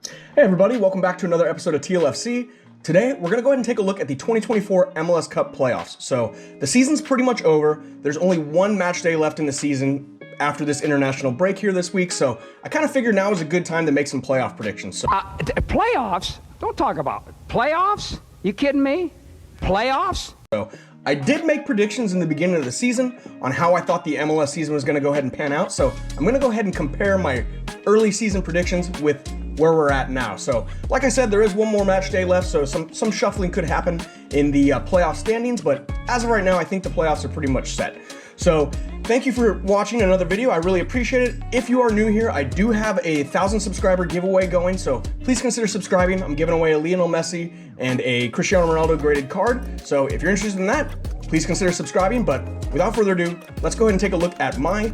Hey everybody, welcome back to another episode of TLFC. Today, we're going to go ahead and take a look at the 2024 MLS Cup Playoffs. So, the season's pretty much over. There's only one match day left in the season after this international break here this week, so I kind of figured now is a good time to make some playoff predictions. So, playoffs? Don't talk about it. Playoffs? You kidding me? Playoffs? So, I did make predictions in the beginning of the season on how I thought the MLS season was going to go ahead and pan out, so I'm going to go ahead and compare my early season predictions with where we're at now. So, like I said, there is one more match day left, so some shuffling could happen in the playoff standings, but as of right now, I think the playoffs are pretty much set. So, thank you for watching another video. I really appreciate it. If you are new here, I do have a 1,000 subscriber giveaway going, so please consider subscribing. I'm giving away a Lionel Messi and a Cristiano Ronaldo graded card, so if you're interested in that, please consider subscribing. But without further ado, let's go ahead and take a look at my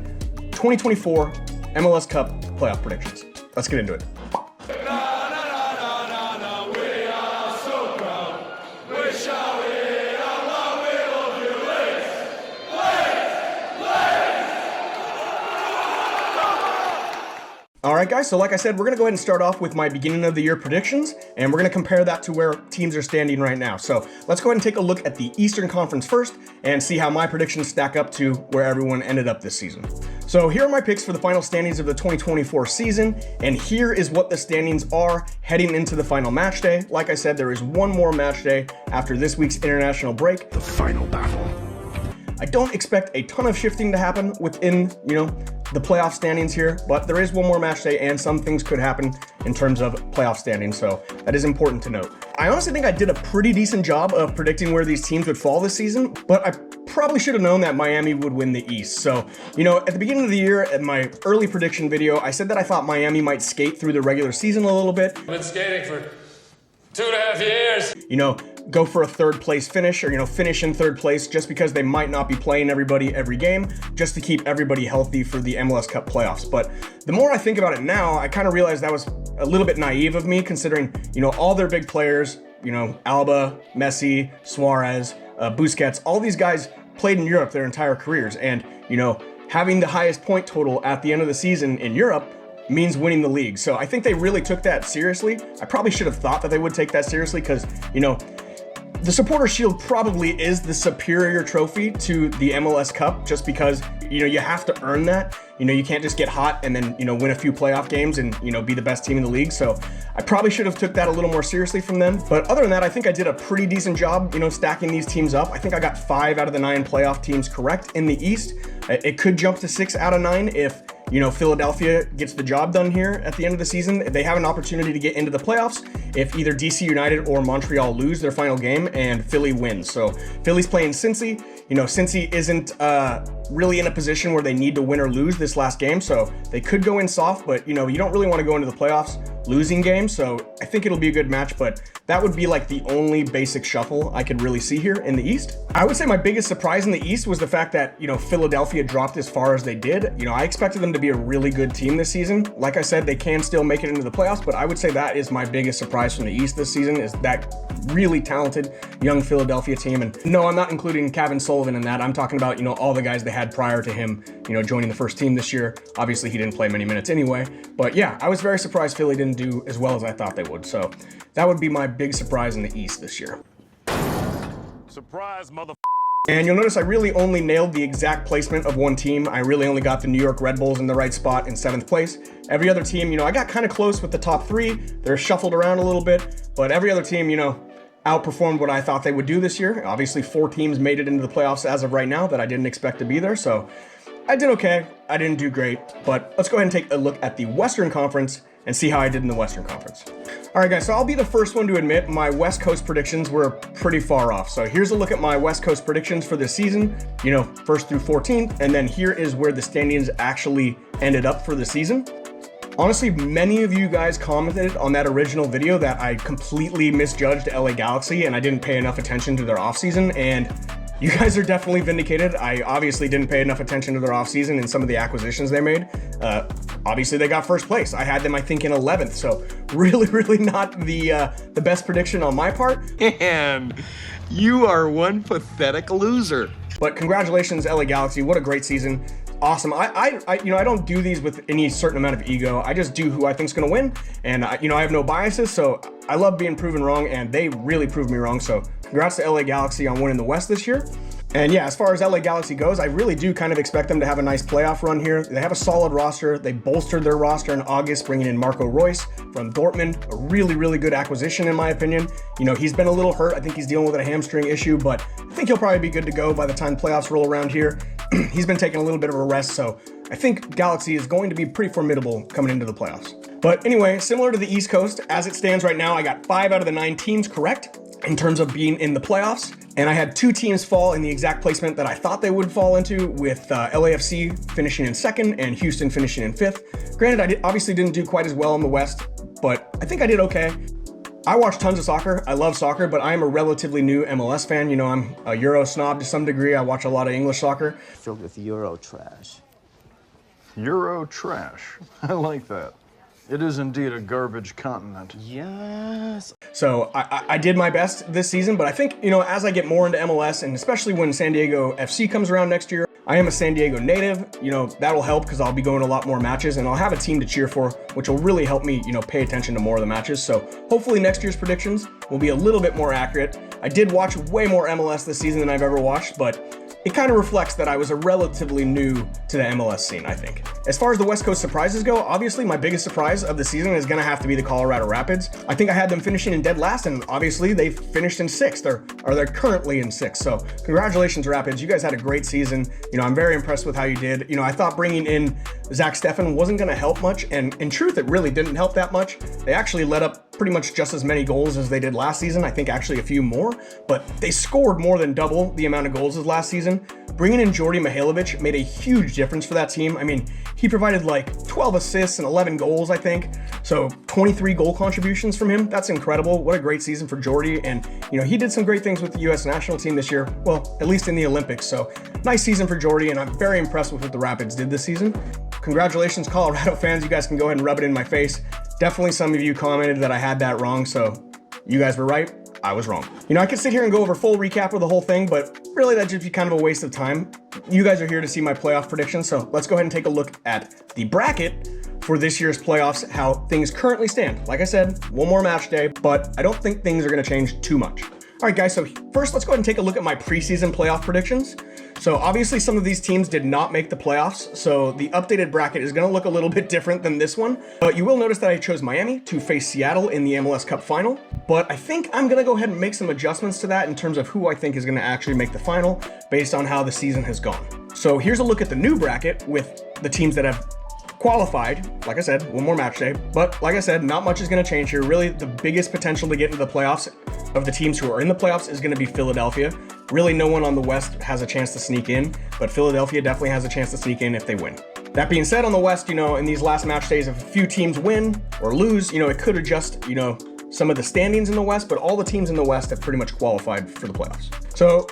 2024 MLS Cup playoff predictions. Let's get into it. Alright guys, so like I said, we're going to go ahead and start off with my beginning of the year predictions, and we're going to compare that to where teams are standing right now. So let's go ahead and take a look at the Eastern Conference first and see how my predictions stack up to where everyone ended up this season. So here are my picks for the final standings of the 2024 season, and here is what the standings are heading into the final match day. Like I said, there is one more match day after this week's international break. The final battle. I don't expect a ton of shifting to happen within, the playoff standings here, but there is one more match day and some things could happen in terms of playoff standings, so that is important to note. I honestly think I did a pretty decent job of predicting where these teams would fall this season, but I probably should have known that Miami would win the East. So, at the beginning of the year, in my early prediction video, I said that I thought Miami might skate through the regular season a little bit. I've been skating for 2.5 years. Go for a third place finish or, finish in third place just because they might not be playing everybody every game just to keep everybody healthy for the MLS Cup playoffs. But the more I think about it now, I kind of realize that was a little bit naive of me considering, all their big players, Alba, Messi, Suarez, Busquets, all these guys played in Europe their entire careers. And, having the highest point total at the end of the season in Europe means winning the league. So I think they really took that seriously. I probably should have thought that they would take that seriously because, the Supporters' Shield probably is the superior trophy to the MLS Cup just because, you have to earn that. You can't just get hot and then, win a few playoff games and, be the best team in the league. So I probably should have took that a little more seriously from them. But other than that, I think I did a pretty decent job, stacking these teams up. I think I got 5 out of the 9 playoff teams correct in the East. It could jump to 6 out of 9 if, Philadelphia gets the job done here at the end of the season. They have an opportunity to get into the playoffs if either DC United or Montreal lose their final game and Philly wins. So Philly's playing Cincy. Cincy isn't really in a position where they need to win or lose this last game, so they could go in soft, but you don't really want to go into the playoffs losing games, so I think it'll be a good match, but that would be like the only basic shuffle I could really see here in the East. I would say my biggest surprise in the East was the fact that, Philadelphia dropped as far as they did. I expected them to be a really good team this season. Like I said, they can still make it into the playoffs, but I would say that is my biggest surprise from the East this season is that really talented young Philadelphia team. And no, I'm not including Kevin Sullivan in that. I'm talking about, all the guys they had prior to him, joining the first team this year. Obviously, he didn't play many minutes anyway, but yeah, I was very surprised Philly didn't do as well as I thought they would. So that would be my big surprise in the East this year. Surprise, mother. And you'll notice I really only nailed the exact placement of one team. I really only got the New York Red Bulls in the right spot in 7th place. Every other team, I got kind of close with the top 3. They're shuffled around a little bit, but every other team, outperformed what I thought they would do this year. Obviously, 4 teams made it into the playoffs as of right now that I didn't expect to be there, so I did okay. I didn't do great, but let's go ahead and take a look at the Western Conference and see how I did in the Western Conference. All right, guys, so I'll be the first one to admit my West Coast predictions were pretty far off. So here's a look at my West Coast predictions for this season, 1st through 14th, and then here is where the standings actually ended up for the season. Honestly, many of you guys commented on that original video that I completely misjudged LA Galaxy and I didn't pay enough attention to their offseason, and you guys are definitely vindicated. I obviously didn't pay enough attention to their offseason and some of the acquisitions they made. Obviously, they got first place. I had them, I think, in 11th, so really not the best prediction on my part. And you are one pathetic loser. But congratulations, LA Galaxy. What a great season. Awesome. I don't do these with any certain amount of ego. I just do who I think's going to win, and I have no biases, so I love being proven wrong, and they really proved me wrong. So congrats to LA Galaxy on winning the West this year. And yeah, as far as LA Galaxy goes, I really do kind of expect them to have a nice playoff run here. They have a solid roster. They bolstered their roster in August, bringing in Marco Reus from Dortmund, a really good acquisition in my opinion. He's been a little hurt. I think he's dealing with a hamstring issue, but I think he'll probably be good to go by the time playoffs roll around here. He's been taking a little bit of a rest, so I think Galaxy is going to be pretty formidable coming into the playoffs. But anyway, similar to the East Coast, as it stands right now, I got 5 out of the 9 teams correct in terms of being in the playoffs. And I had 2 teams fall in the exact placement that I thought they would fall into, with LAFC finishing in 2nd and Houston finishing in 5th. Granted, I obviously didn't do quite as well in the West, but I think I did okay. I watch tons of soccer. I love soccer, but I am a relatively new MLS fan. I'm a Euro snob to some degree. I watch a lot of English soccer. Filled with Euro trash. Euro trash. I like that. It is indeed a garbage continent. Yes. So I did my best this season, but I think, as I get more into MLS, and especially when San Diego FC comes around next year, I am a San Diego native. That'll help because I'll be going to a lot more matches, and I'll have a team to cheer for, which will really help me, pay attention to more of the matches. So hopefully next year's predictions will be a little bit more accurate. I did watch way more MLS this season than I've ever watched, but it kind of reflects that I was a relatively new to the MLS scene, I think. As far as the West Coast surprises go, obviously my biggest surprise of the season is going to have to be the Colorado Rapids. I think I had them finishing in dead last, and obviously they finished in 6th, or they're currently in 6th. So congratulations, Rapids. You guys had a great season. I'm very impressed with how you did. I thought bringing in Zach Steffen wasn't going to help much, and in truth, it really didn't help that much. They actually let up pretty much just as many goals as they did last season. I think actually a few more, but they scored more than double the amount of goals as last season. Bringing in Jordi Mihailovic made a huge difference for that team. I mean, he provided like 12 assists and 11 goals, I think. So 23 goal contributions from him. That's incredible. What a great season for Jordi. And, he did some great things with the U.S. national team this year. Well, at least in the Olympics. So nice season for Jordi, and I'm very impressed with what the Rapids did this season. Congratulations, Colorado fans. You guys can go ahead and rub it in my face. Definitely some of you commented that I had that wrong, so you guys were right. I was wrong. I could sit here and go over full recap of the whole thing, but really that'd just be kind of a waste of time. You guys are here to see my playoff predictions, so let's go ahead and take a look at the bracket for this year's playoffs, how things currently stand. Like I said, one more match day, but I don't think things are going to change too much. All right, guys, so first let's go ahead and take a look at my preseason playoff predictions. So obviously some of these teams did not make the playoffs, so the updated bracket is going to look a little bit different than this one. But you will notice that I chose Miami to face Seattle in the MLS Cup final. But I think I'm going to go ahead and make some adjustments to that in terms of who I think is going to actually make the final based on how the season has gone. So here's a look at the new bracket with the teams that have qualified. Like I said, one more match day, but like I said, not much is going to change here. Really, the biggest potential to get into the playoffs of the teams who are in the playoffs is going to be Philadelphia. Really, no one on the West has a chance to sneak in, but Philadelphia definitely has a chance to sneak in if they win. That being said, on the West, in these last match days, if a few teams win or lose, it could adjust, some of the standings in the West, but all the teams in the West have pretty much qualified for the playoffs. So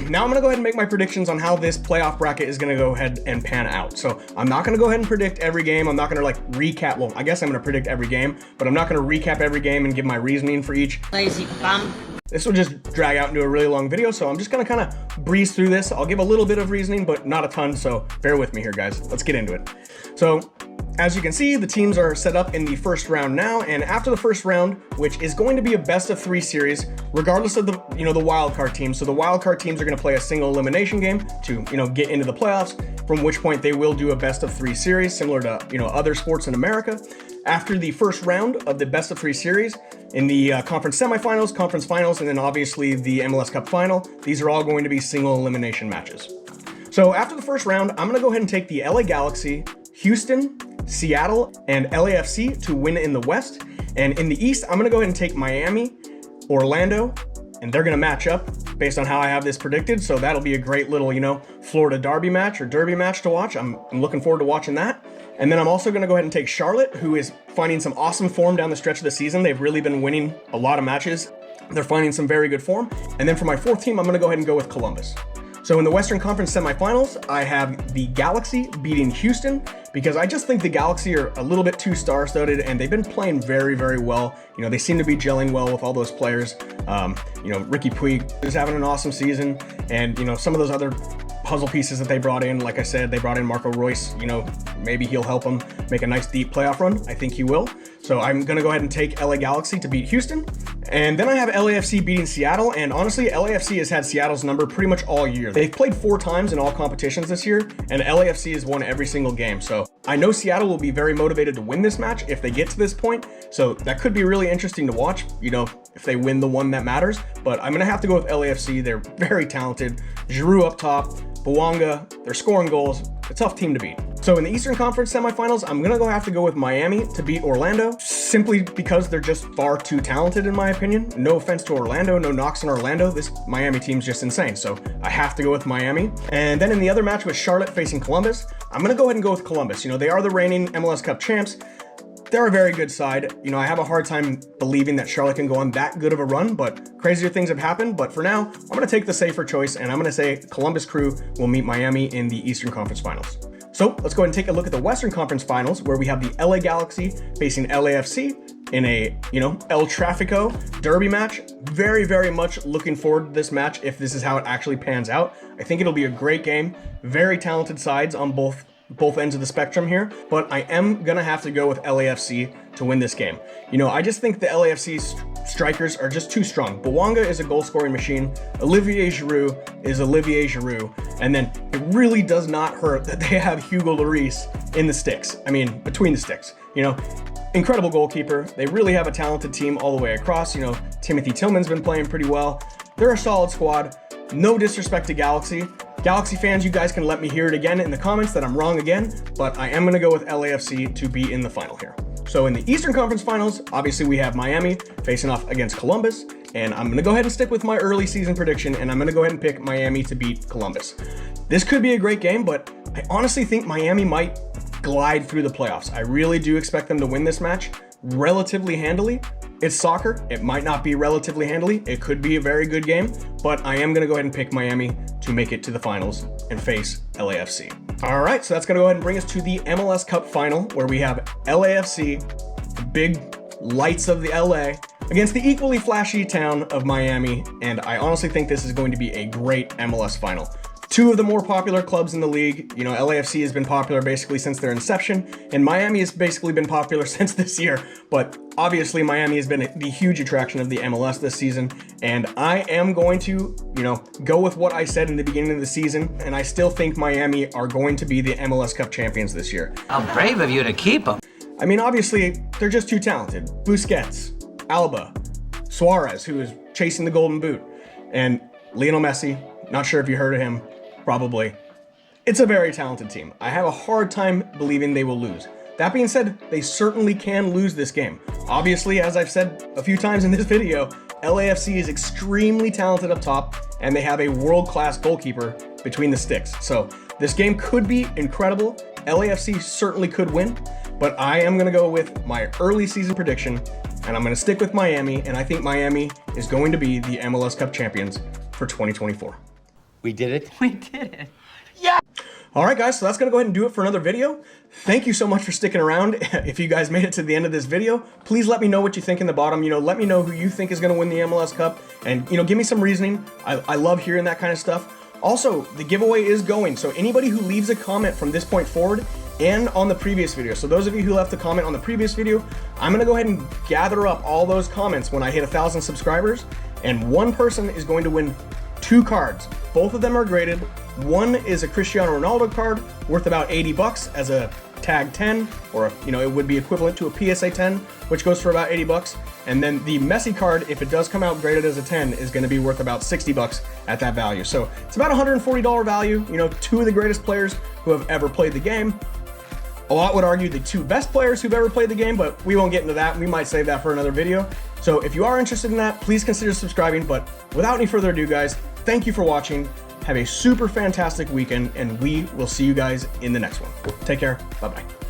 now I'm going to go ahead and make my predictions on how this playoff bracket is going to go ahead and pan out. So I'm not going to go ahead and predict every game. I'm not going to recap. Well, I guess I'm going to predict every game, but I'm not going to recap every game and give my reasoning for each. Lazy bum. This will just drag out into a really long video, so I'm just going to kind of breeze through this. I'll give a little bit of reasoning, but not a ton, so bear with me here, guys. Let's get into it. So as you can see, the teams are set up in the first round now, and after the first round, which is going to be a best of 3 series, regardless of the the wild card teams. So the wild card teams are going to play a single elimination game to get into the playoffs, from which point they will do a best of 3 series, similar to other sports in America. After the first round of the best of 3 series, in the conference semifinals, conference finals, and then obviously the MLS Cup final, these are all going to be single elimination matches. So after the first round, I'm going to go ahead and take the LA Galaxy, Houston, Seattle, and LAFC to win in the West. And in the East, I'm going to go ahead and take Miami, Orlando, and they're going to match up based on how I have this predicted. So that'll be a great little, Florida derby match to watch. I'm looking forward to watching that. And then I'm also going to go ahead and take Charlotte, who is finding some awesome form down the stretch of the season. They've really been winning a lot of matches. They're finding some very good form. And then for my 4th team, I'm going to go ahead and go with Columbus. So in the Western Conference semifinals, I have the Galaxy beating Houston because I just think the Galaxy are a little bit too star-studded and they've been playing very, very well. They seem to be gelling well with all those players. Ricky Puig is having an awesome season, and some of those other puzzle pieces that they brought in. Like I said, they brought in Marco Royce. You know, maybe he'll help them make a nice deep playoff run. I think he will. So I'm going to go ahead and take LA Galaxy to beat Houston. And then I have LAFC beating Seattle. And honestly, LAFC has had Seattle's number pretty much all year. They've played 4 times in all competitions this year, and LAFC has won every single game. So I know Seattle will be very motivated to win this match if they get to this point. So that could be really interesting to watch, you know, if they win the one that matters. But I'm going to have to go with LAFC. They're very talented. Giroud up top, Bouanga, they're scoring goals. A tough team to beat. So in the Eastern Conference semifinals, I'm going to have to go with Miami to beat Orlando, simply because they're just far too talented in my opinion. No offense to Orlando, no knocks on Orlando. This Miami team's just insane. So I have to go with Miami. And then in the other match with Charlotte facing Columbus, I'm going to go ahead and go with Columbus. You know, they are the reigning MLS Cup champs. They're a very good side. You know, I have a hard time believing that Charlotte can go on that good of a run, but crazier things have happened. But for now, I'm going to take the safer choice, and I'm going to say Columbus Crew will meet Miami in the Eastern Conference Finals. So let's go ahead and take a look at the Western Conference Finals, where we have the LA Galaxy facing LAFC in a, you know, El Trafico derby match. Very, very much looking forward to this match if this is how it actually pans out. I think it'll be a great game. Very talented sides on both ends of the spectrum here, but I am gonna have to go with LAFC to win this game. You know, I just think the LAFC strikers are just too strong. Bouanga is a goal-scoring machine. Olivier Giroud is Olivier Giroud. And then it really does not hurt that they have Hugo Lloris in the sticks. I mean, between the sticks, you know. Incredible goalkeeper. They really have a talented team all the way across. You know, Timothy Tillman's been playing pretty well. They're a solid squad. No disrespect to Galaxy. Galaxy fans, you guys can let me hear it again in the comments that I'm wrong again, but I am going to go with LAFC to be in the final here. So in the Eastern Conference Finals, obviously we have Miami facing off against Columbus, and I'm going to go ahead and stick with my early season prediction, and I'm going to go ahead and pick Miami to beat Columbus. This could be a great game, but I honestly think Miami might glide through the playoffs. I really do expect them to win this match relatively handily. It's soccer. It might not be relatively handily. It could be a very good game, but I am going to go ahead and pick Miami to make it to the finals and face LAFC. All right, so that's going to go ahead and bring us to the MLS Cup final, where we have LAFC, the big lights of the LA, against the equally flashy town of Miami, and I honestly think this is going to be a great MLS final. 2 of the more popular clubs in the league. You know, LAFC has been popular basically since their inception, and Miami has basically been popular since this year. But obviously, Miami has been the huge attraction of the MLS this season, and I am going to, you know, go with what I said in the beginning of the season, and I still think Miami are going to be the MLS Cup champions this year. How brave of you to keep them. I mean, obviously, they're just too talented. Busquets, Alba, Suarez, who is chasing the Golden Boot, and Lionel Messi. Not sure if you heard of him. Probably. It's a very talented team. I have a hard time believing they will lose. That being said, they certainly can lose this game. Obviously, as I've said a few times in this video, LAFC is extremely talented up top, and they have a world-class goalkeeper between the sticks. So this game could be incredible. LAFC certainly could win, but I am going to go with my early season prediction, and I'm going to stick with Miami, and I think Miami is going to be the MLS Cup champions for 2024. We did it. We did it. All right, guys, so that's going to go ahead and do it for another video. Thank you so much for sticking around. If you guys made it to the end of this video, please let me know what you think in the bottom. You know, let me know who you think is going to win the MLS Cup, and, you know, give me some reasoning. I love hearing that kind of stuff. Also, the giveaway is going, so anybody who leaves a comment from this point forward and on the previous video. So those of you who left a comment on the previous video, I'm going to go ahead and gather up all those comments when I hit 1,000 subscribers, and one person is going to win 2 cards. Both of them are graded. One is a Cristiano Ronaldo card worth about 80 bucks as a tag 10, or, you know, it would be equivalent to a PSA 10, which goes for about 80 bucks. And then the Messi card, if it does come out graded as a 10, is going to be worth about 60 bucks at that value. So it's about $140 value. You know, 2 of the greatest players who have ever played the game. A lot would argue the 2 best players who've ever played the game, but we won't get into that. We might save that for another video. So if you are interested in that, please consider subscribing. But without any further ado, guys, thank you for watching. Have a super fantastic weekend, and we will see you guys in the next one. Take care. Bye-bye.